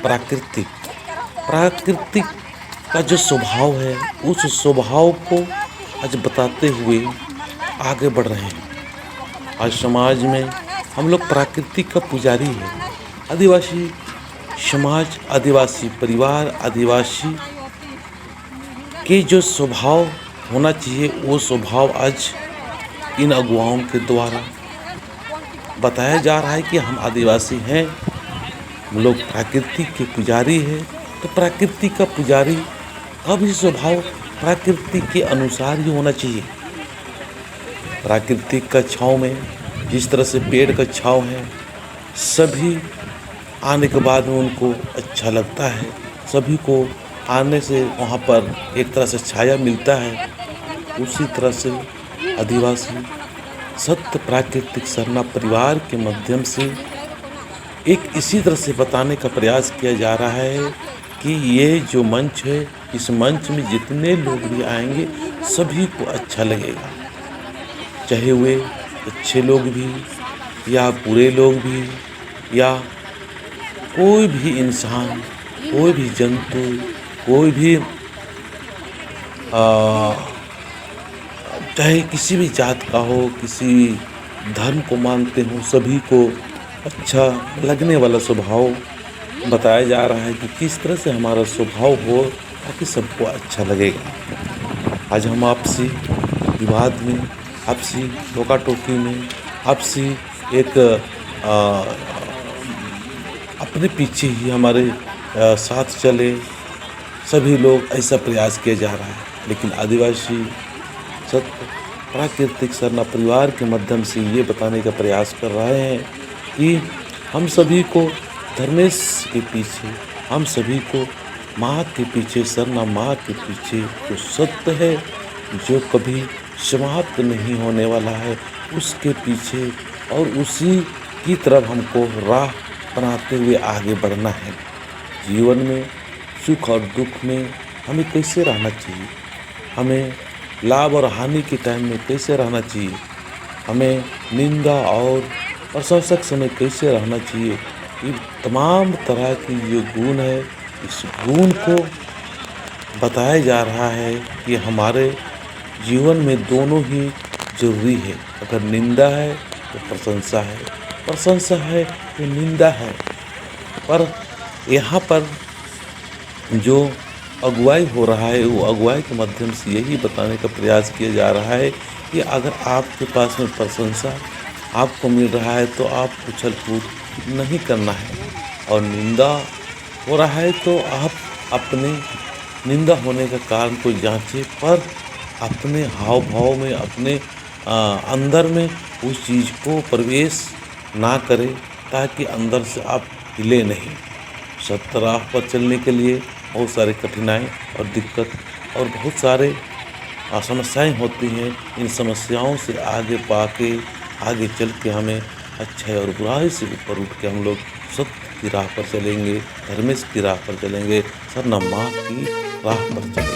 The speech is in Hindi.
प्राकृतिक प्राकृतिक का जो स्वभाव है, उस स्वभाव को आज बताते हुए आगे बढ़ रहे हैं। आज समाज में हम लोग प्रकृति का पुजारी है। आदिवासी समाज, आदिवासी परिवार, आदिवासी के जो स्वभाव होना चाहिए, वो स्वभाव आज इन अगुवाओं के द्वारा बताया जा रहा है कि हम आदिवासी हैं, हम लोग प्रकृति के पुजारी हैं। तो प्रकृति का पुजारी का भी स्वभाव प्रकृति के अनुसार ही होना चाहिए। प्राकृतिक का छाँव में जिस तरह से पेड़ का छाँव है, सभी आने के बाद में उनको अच्छा लगता है, सभी को आने से वहाँ पर एक तरह से छाया मिलता है। उसी तरह से आदिवासी सत्य प्राकृतिक सरना परिवार के माध्यम से एक इसी तरह से बताने का प्रयास किया जा रहा है कि ये जो मंच है, इस मंच में जितने लोग भी आएंगे सभी को अच्छा लगेगा, चाहे वे अच्छे लोग भी या बुरे लोग भी, या कोई भी इंसान, कोई भी जंतु, कोई भी चाहे किसी भी जात का हो, किसी धर्म को मानते हो, सभी को अच्छा लगने वाला स्वभाव बताया जा रहा है कि किस तरह से हमारा स्वभाव हो ताकि सबको अच्छा लगेगा। आज हम आपसी विवाद में, आपसी टोका टोकी में, आपसी एक अपने पीछे ही हमारे साथ चले, सभी लोग ऐसा प्रयास किया जा रहा है। लेकिन आदिवासी सत्य प्राकृतिक सरना परिवार के माध्यम से ये बताने का प्रयास कर रहे हैं कि हम सभी को धर्मेश के पीछे, हम सभी को माँ के पीछे, सरना माँ के पीछे जो सत्य है, जो कभी समाप्त नहीं होने वाला है, उसके पीछे और उसी की तरफ हमको राह बनाते हुए आगे बढ़ना है। जीवन में सुख और दुख में हमें कैसे रहना चाहिए, हमें लाभ और हानि के टाइम में कैसे रहना चाहिए, हमें निंदा और प्रशंसक समय कैसे रहना चाहिए, ये तमाम तरह की जो गुण है, इस गुण को बताया जा रहा है कि हमारे जीवन में दोनों ही जरूरी है। अगर निंदा है तो प्रशंसा है, प्रशंसा है तो निंदा है। पर यहाँ पर जो अगुवाई हो रहा है, वो अगुवाई के माध्यम से यही बताने का प्रयास किया जा रहा है कि अगर आपके पास में प्रशंसा आपको मिल रहा है तो आप उछल कूद नहीं करना है, और निंदा हो रहा है तो आप अपने निंदा होने का कारण को जांचें, पर अपने हाव भाव में, अपने अंदर में उस चीज़ को प्रवेश ना करें ताकि अंदर से आप हिले नहीं। सत्य राह पर चलने के लिए बहुत सारे कठिनाई और दिक्कत और बहुत सारे समस्याएं होती हैं। इन समस्याओं से आगे चल के हमें अच्छाई और बुराई से ऊपर उठ के हम लोग सत्य की राह पर चलेंगे, धर्मेश की राह पर चलेंगे, सरना माँ की राह पर चलेंगे।